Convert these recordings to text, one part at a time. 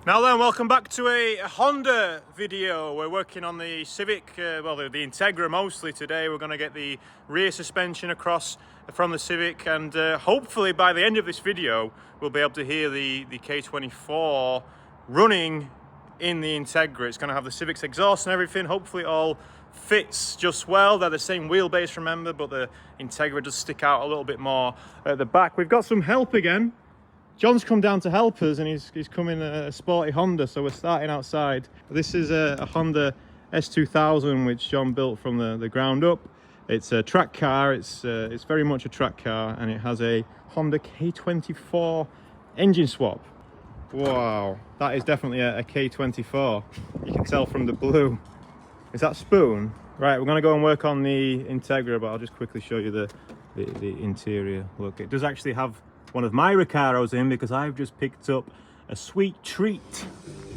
Now then, welcome back to a Honda video. We're working on the Civic, well the Integra mostly today. We're going to get the rear suspension across from the Civic, and hopefully by the end of this video we'll be able to hear the K24 running in the Integra. It's going to have the Civic's exhaust and everything. Hopefully it all fits just well. They're the same wheelbase, remember, but the Integra does stick out a little bit more at the back. We've got some help again. John's come down to help us, and he's come in a sporty Honda, so we're starting outside. This is a Honda S2000 which John built from the ground up. It's a track car. It's very much a track car, and it has a Honda K24 engine swap. Wow, that is definitely a K24. You can tell from the blue. Is that spoon? Right, we're going to go and work on the Integra, but I'll just quickly show you the interior. Look, it does actually have one of my Recaros in, because I've just picked up a sweet treat.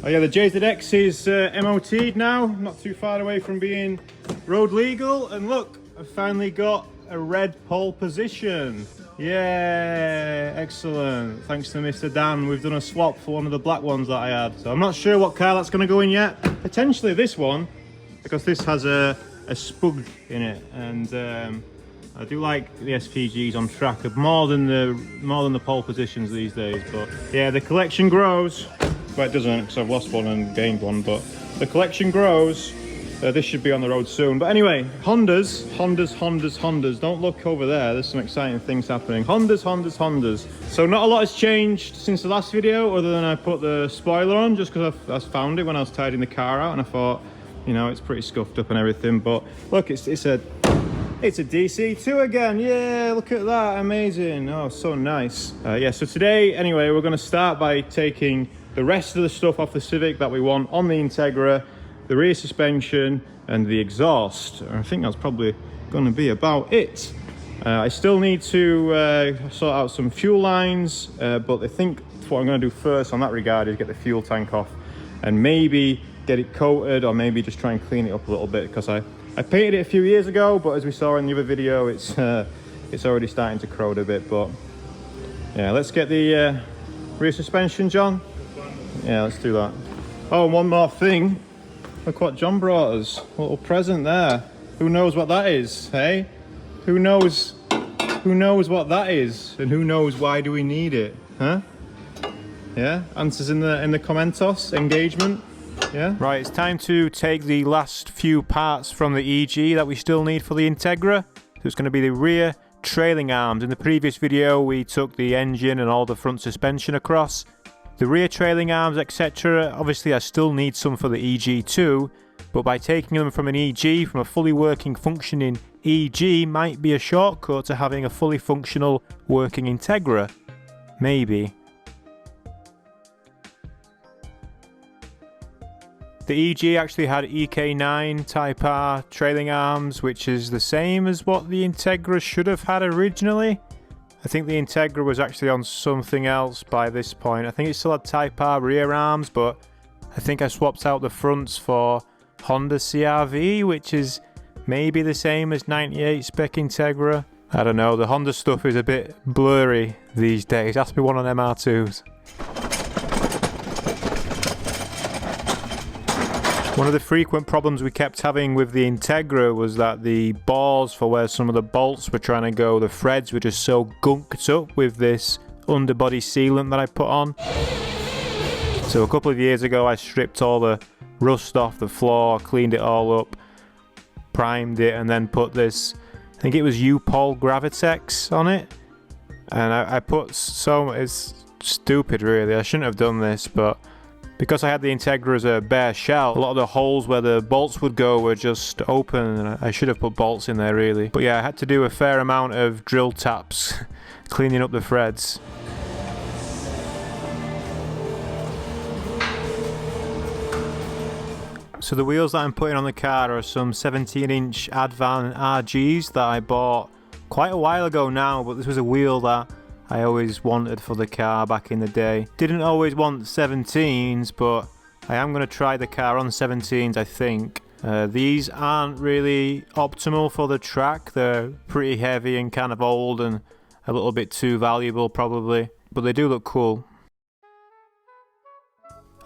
Oh yeah, the JZX is MOT'd now, not too far away from being road legal. And look, I finally got a red pole position. Yeah, excellent. Thanks to Mr. Dan, we've done a swap for one of the black ones that I had. So I'm not sure what car that's going to go in yet. Potentially this one, because this has a spug in it, and I do like the SPGs on track more than the pole positions these days. But yeah, the collection grows. Well, it doesn't, because I've lost one and gained one, but the collection grows. This should be on the road soon. But anyway, Hondas. Don't look over there. There's some exciting things happening. Hondas. So not a lot has changed since the last video, other than I put the spoiler on, just because I found it when I was tidying the car out, and I thought, you know, it's pretty scuffed up and everything. But look, it's a DC2 again. Yeah, look at that, amazing. Oh, so nice. Yeah, so today anyway, we're going to start by taking the rest of the stuff off the Civic that we want on the Integra, the rear suspension and the exhaust. I think that's probably going to be about it. I still need to sort out some fuel lines, but I think what I'm going to do first on that regard is get the fuel tank off and maybe get it coated, or maybe just try and clean it up a little bit, because I painted it a few years ago, but as we saw in the other video, it's already starting to corrode a bit. But yeah, let's get the rear suspension, John. Yeah, let's do that. Oh, and one more thing. Look what John brought us. A little present there. Who knows what that is, hey? Who knows what that is, and who knows why do we need it, huh? Yeah, answers in the commentos. Engagement. Yeah. Right, it's time to take the last few parts from the EG that we still need for the Integra. So it's going to be the rear trailing arms. In the previous video we took the engine and all the front suspension across. The rear trailing arms, etc. Obviously I still need some for the EG2, but by taking them from an EG, from a fully working functioning EG, might be a shortcut to having a fully functional working Integra. Maybe. The EG actually had EK9 Type R trailing arms, which is the same as what the Integra should have had originally. I think the Integra was actually on something else by this point. I think it still had Type R rear arms, but I think I swapped out the fronts for Honda CR-V, which is maybe the same as 98 spec Integra. I don't know, the Honda stuff is a bit blurry these days. Ask me one on MR2s. One of the frequent problems we kept having with the Integra was that the bores for where some of the bolts were trying to go, the threads were just so gunked up with this underbody sealant that I put on. So a couple of years ago I stripped all the rust off the floor, cleaned it all up, primed it, and then put this, I think it was U-Pol Gravitex on it. And I put it's stupid really, I shouldn't have done this, but because I had the Integra as a bare shell, a lot of the holes where the bolts would go were just open, and I should have put bolts in there really. But yeah, I had to do a fair amount of drill taps cleaning up the threads. So the wheels that I'm putting on the car are some 17-inch Advan RGs that I bought quite a while ago now, but this was a wheel that I always wanted for the car back in the day. Didn't always want 17s, but I am going to try the car on 17s, I think. These aren't really optimal for the track. They're pretty heavy and kind of old and a little bit too valuable probably, but they do look cool.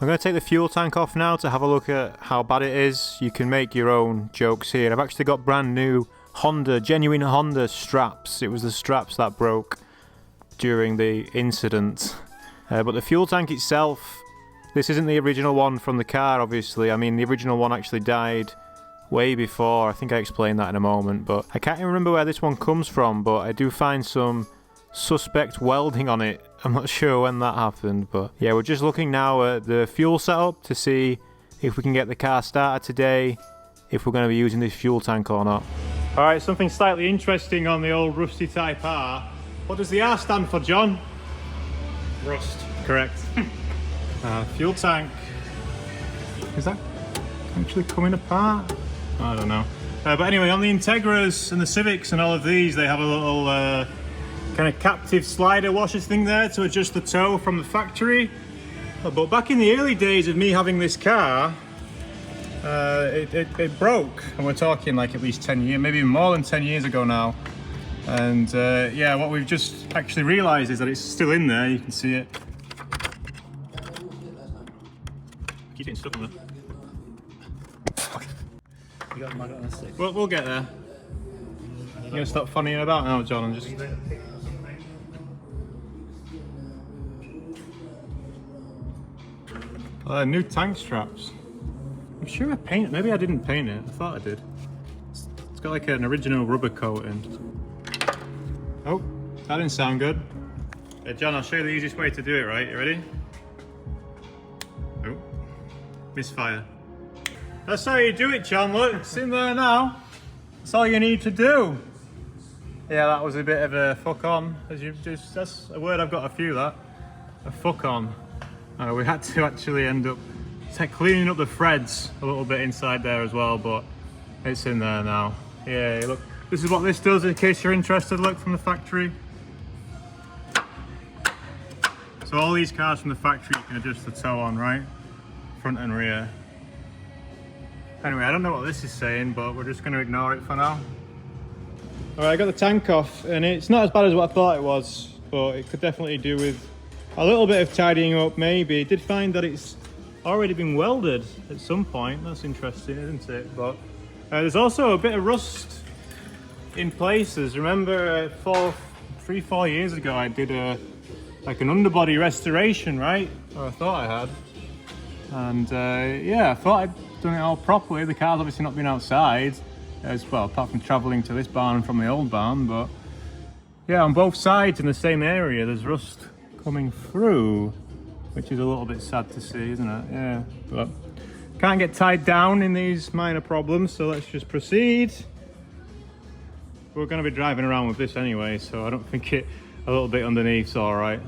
I'm going to take the fuel tank off now to have a look at how bad it is. You can make your own jokes here. I've actually got brand new genuine Honda straps. It was the straps that broke during the incident. But the fuel tank itself, this isn't the original one from the car, obviously. I mean, the original one actually died way before. I think I explained that in a moment, but I can't even remember where this one comes from, but I do find some suspect welding on it. I'm not sure when that happened, but yeah, we're just looking now at the fuel setup to see if we can get the car started today, if we're going to be using this fuel tank or not. Alright, something slightly interesting on the old rusty Type R. What does the R stand for, John? Rust. Correct. Fuel tank. Is that actually coming apart? I don't know. But anyway, on the Integras and the Civics and all of these, they have a little kind of captive slider washers thing there to adjust the toe from the factory. But back in the early days of me having this car, it broke, and we're talking like at least 10 years, maybe even more than 10 years ago now. And yeah, what we've just actually realised is that it's still in there. You can see it. Keep getting stuck on there. You got the magnet on the stick. We'll get there. You're gonna stop funnying about now, John, and just. New tank straps. I'm sure I painted. Maybe I didn't paint it. I thought I did. It's got like an original rubber coating. Oh, that didn't sound good. John, I'll show you the easiest way to do it. Right? You ready? Oh, misfire. That's how you do it, John. Look, it's in there now. That's all you need to do. Yeah, that was a bit of a fuck on. That's a word I've got a few. That a fuck on. We had to actually end up cleaning up the threads a little bit inside there as well, but it's in there now. Yeah, look, this is what this does in case you're interested. Look, from the factory. So all these cars from the factory, you can adjust the toe on, right? Front and rear. Anyway, I don't know what this is saying, but we're just going to ignore it for now. All right, I got the tank off, and it's not as bad as what I thought it was, but it could definitely do with a little bit of tidying up, maybe. I did find that it's already been welded at some point. That's interesting, isn't it? But there's also a bit of rust in places. Remember, 3-4 years ago, I did like an underbody restoration, right? Or I thought I had. And yeah, I thought I'd done it all properly. The car's obviously not been outside as well, apart from traveling to this barn from the old barn. But yeah, on both sides in the same area, there's rust coming through, which is a little bit sad to see, isn't it? Yeah, but can't get tied down in these minor problems, so let's just proceed. We're going to be driving around with this anyway, so I don't think a little bit underneath's all right.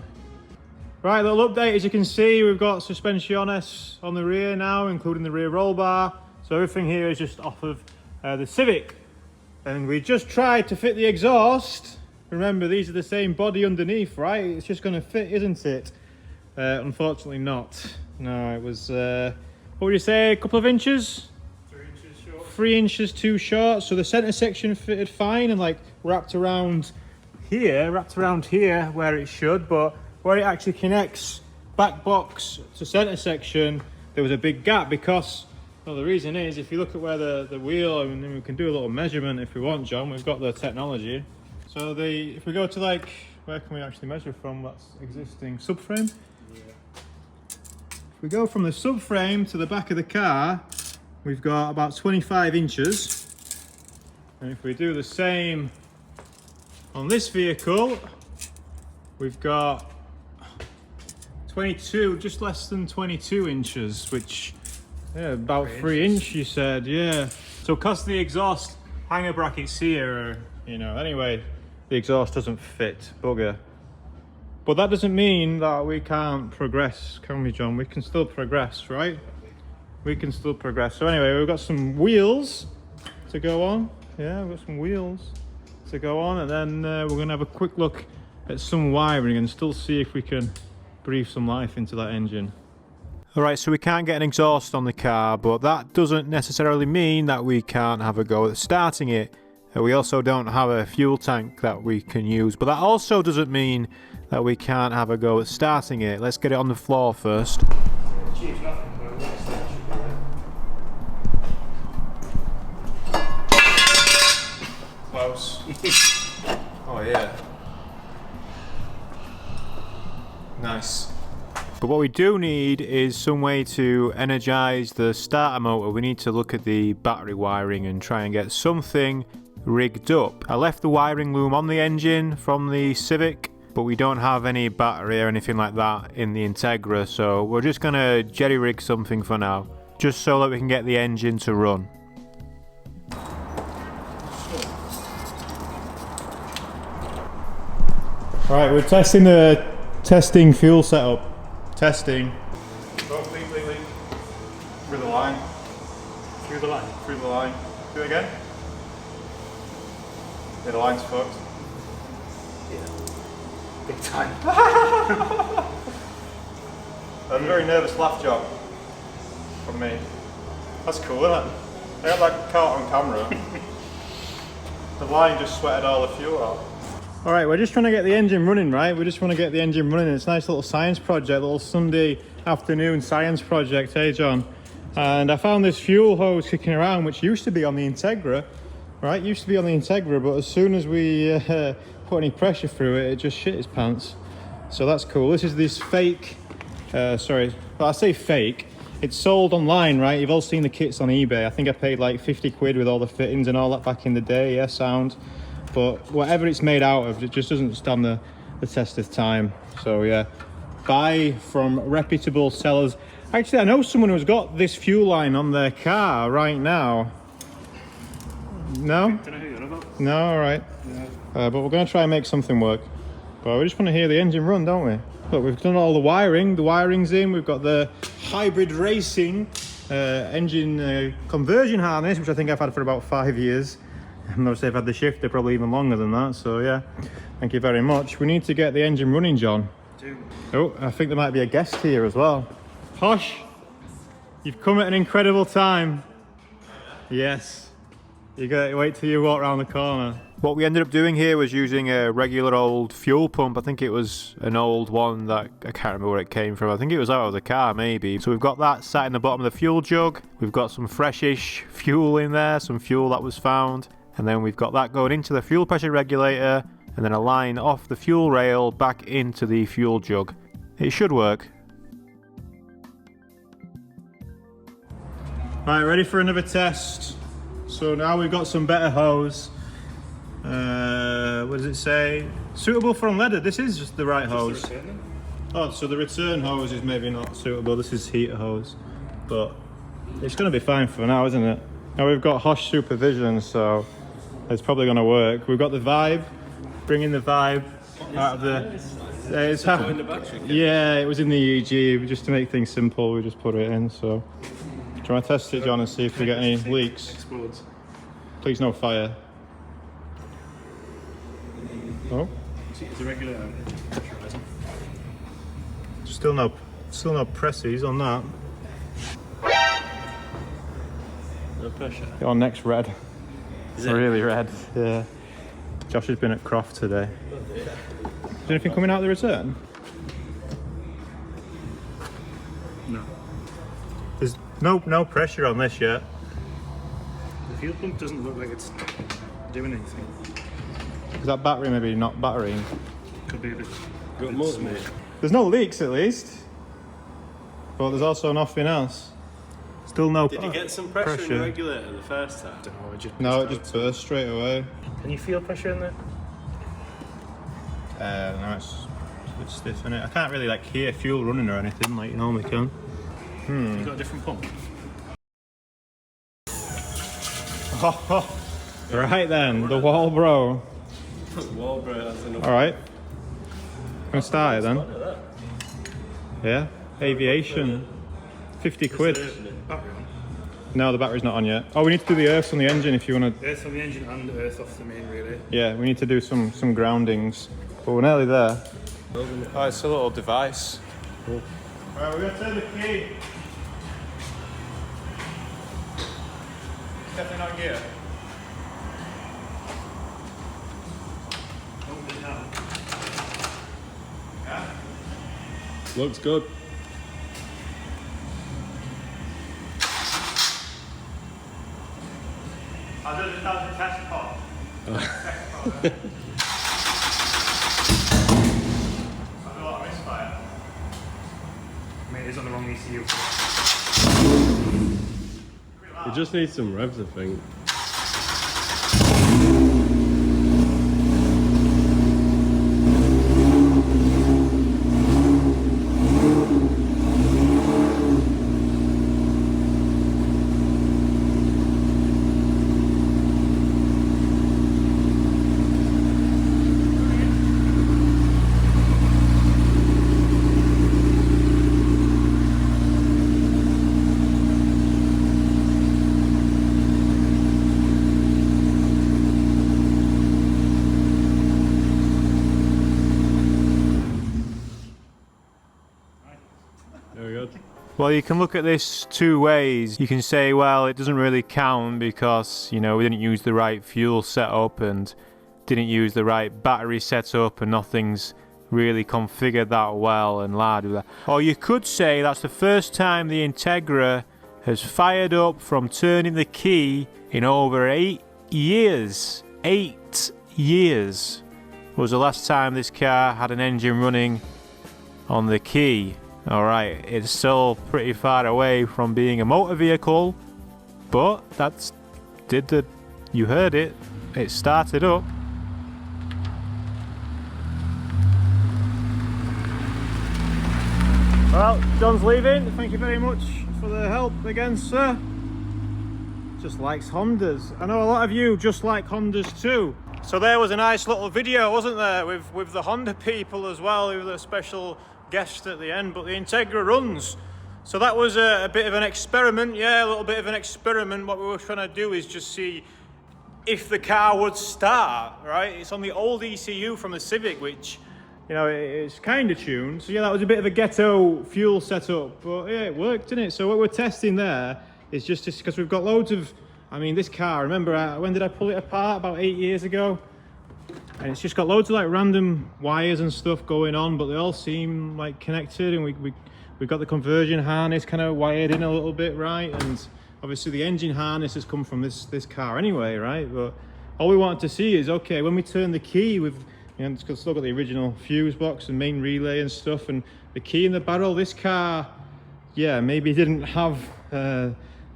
Right, little update. As you can see, we've got suspensiones on the rear now, including the rear roll bar. So everything here is just off of the Civic. And we just tried to fit the exhaust. Remember, these are the same body underneath, right? It's just going to fit, isn't it? Unfortunately not. No, it was, what would you say, a couple of inches? 3 inches short. 3 inches too short. So the center section fitted fine and like wrapped around here where it should, but where it actually connects back box to center section, there was a big gap because, well, the reason is, if you look at where the wheel, and then we can do a little measurement if we want, John, we've got the technology. So if we go to like, where can we actually measure from? That's existing subframe. Yeah. If we go from the subframe to the back of the car, we've got about 25 inches. And if we do the same on this vehicle, we've got 22, just less than 22 inches, which, yeah, about 3 inches, you said, yeah. So because the exhaust hanger brackets here are, you know, anyway, the exhaust doesn't fit, bugger. But that doesn't mean that we can't progress, can we, John? We can still progress, right? We can still progress. So anyway, we've got some wheels to go on. Yeah, we've got some wheels to go on, and then we're going to have a quick look at some wiring and still see if we can breathe some life into that engine. Alright, so we can't get an exhaust on the car, but that doesn't necessarily mean that we can't have a go at starting it. We also don't have a fuel tank that we can use, but that also doesn't mean that we can't have a go at starting it. Let's get it on the floor first. achieves nothing, but at least that should be there. Close. Oh yeah. Nice. But what we do need is some way to energize the starter motor. We need to look at the battery wiring and try and get something rigged up. I left the wiring loom on the engine from the Civic, but we don't have any battery or anything like that in the Integra, so we're just gonna jerry rig something for now, just so that we can get the engine to run. Alright, we're testing fuel setup. Testing. Oh, leak. Through the line. Through the line. Through the line. Do it again. Yeah, the line's fucked. Yeah. Big time. That was a very nervous laugh job from me. That's cool, isn't it? I got that caught on camera. The line just sweated all the fuel out. Alright, we're just trying to get the engine running, right? We just want to get the engine running. It's a nice little science project, little Sunday afternoon science project, hey John? And I found this fuel hose kicking around, which used to be on the Integra, right? Used to be on the Integra, but as soon as we put any pressure through it, it just shit its pants. So that's cool. This is this fake, sorry, well I say fake, it's sold online, right? You've all seen the kits on eBay. I think I paid like 50 quid with all the fittings and all that back in the day, yeah, sound. But whatever it's made out of, it just doesn't stand the test of time. So yeah, buy from reputable sellers. Actually, I know someone who's got this fuel line on their car right now. No? Don't know who you're on about. No, all right. Yeah. But we're going to try and make something work. But we just want to hear the engine run, don't we? Look, we've done all the wiring. The wiring's in. We've got the hybrid racing engine conversion harness, which I think I've had for about 5 years. And obviously I've had the shifter probably even longer than that, so yeah, thank you very much. We need to get the engine running, John. Oh, I think there might be a guest here as well. Hosh, you've come at an incredible time. Yes, you gotta wait till you walk around the corner. What we ended up doing here was using a regular old fuel pump. I think it was an old one that I can't remember where it came from. I think it was out of the car maybe. So we've got that sat in the bottom of the fuel jug. We've got some freshish fuel in there, some fuel that was found. And then we've got that going into the fuel pressure regulator and then a line off the fuel rail back into the fuel jug. It should work. Right, ready for another test. So now we've got some better hose. What does it say? Suitable for unleaded. This is just the right hose. Oh, so the return hose is maybe not suitable. This is heater hose. But it's going to be fine for now, isn't it? Now we've got Hosh supervision, so it's probably going to work. We've got the Vibe, bringing the Vibe out of the... Yeah, it was in the EEG, just to make things simple, we just put it in, so... Do you want to test it, John, and see if we get any leaks? Explodes. Please no fire. Oh. It's a regular pressurizer. Still no pressies on that. No pressure. Your neck's red. Is it? Really red, yeah. Josh has been at Croft today. Is there anything coming out of the return? No. There's no pressure on this yet. The fuel pump doesn't look like it's doing anything. Is that battery maybe not battering? Could be a bit. Got more than me. There's no leaks at least. But there's also nothing else. Still no Did you get some pressure in the regulator the first time? No, it just burst straight away. Can you feel pressure in there? No, it's a bit stiff, isn't it? I can't really like hear fuel running or anything like you normally can. You got a different pump? Right then, the Walbro. Walbro has enough. Alright. Gonna start it then. Yeah, aviation. 50 quid. Battery on. No, the battery's not on yet. Oh, we need to do the earths on the engine if you want to... Earth on the engine and earth off the main relay. Yeah, we need to do some groundings. But we're nearly there. Oh, it's a little device. Cool. Alright, we're going to turn the key. It's definitely not in gear. Open it now. Yeah? Looks good. I'll do this as a test pod. Test pod. I've got a lot of misfire. I mean, it is on the wrong ECU. It just needs some revs, I think. Very good. Well, you can look at this two ways. You can say, well, it doesn't really count because, you know, we didn't use the right fuel setup and didn't use the right battery setup and nothing's really configured that well and la da da. Or you could say that's the first time the Integra has fired up from turning the key in over 8 years. 8 years was the last time this car had an engine running on the key. Alright, it's still pretty far away from being a motor vehicle, but you heard it, it started up. Well, John's leaving. Thank you very much for the help again, sir. Just likes Hondas. I know a lot of you just like Hondas too. So there was a nice little video, wasn't there, with the Honda people as well, who were the special guest at the end, but the Integra runs. So that was a bit of an experiment, yeah, a little bit of an experiment. What we were trying to do is just see if the car would start, right? It's on the old ECU from the Civic, which, you know, it's kind of tuned. So yeah, that was a bit of a ghetto fuel setup, but yeah, it worked, didn't it? So what we're testing there is just because we've got loads of, I mean, this car, remember, when did I pull it apart? About 8 years ago. And it's just got loads of like random wires and stuff going on, but they all seem like connected, and we've got the conversion harness kind of wired in a little bit, right? And obviously the engine harness has come from this car anyway, right? But all we wanted to see is, okay, when we turn the key, you know, it's still got the original fuse box and main relay and stuff, and the key in the barrel, this car, yeah, maybe didn't have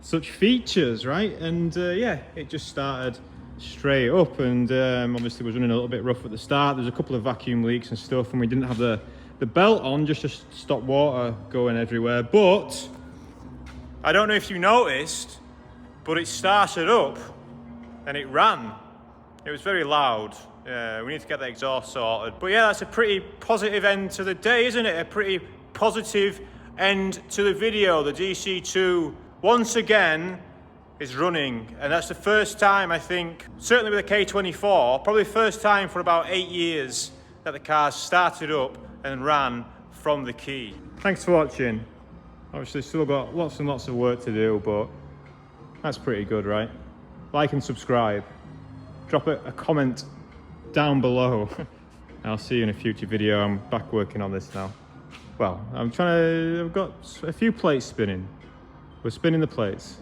such features, right? And yeah, it just started straight up, and obviously was running a little bit rough at the start. There's a couple of vacuum leaks and stuff, and we didn't have the belt on just to stop water going everywhere. But I don't know if you noticed, but it started up and it ran. It was very loud. We need to get the exhaust sorted. But yeah, that's a pretty positive end to the day, isn't it? A pretty positive end to the video. The DC2 once again is running, and that's the first time, I think, certainly with the K24, probably the first time for about 8 years that the car started up and ran from the key. Thanks for watching. Obviously still got lots and lots of work to do, but that's pretty good, right? Like and subscribe. Drop a comment down below. I'll see you in a future video. I'm back working on this now. Well, I've got a few plates spinning. We're spinning the plates.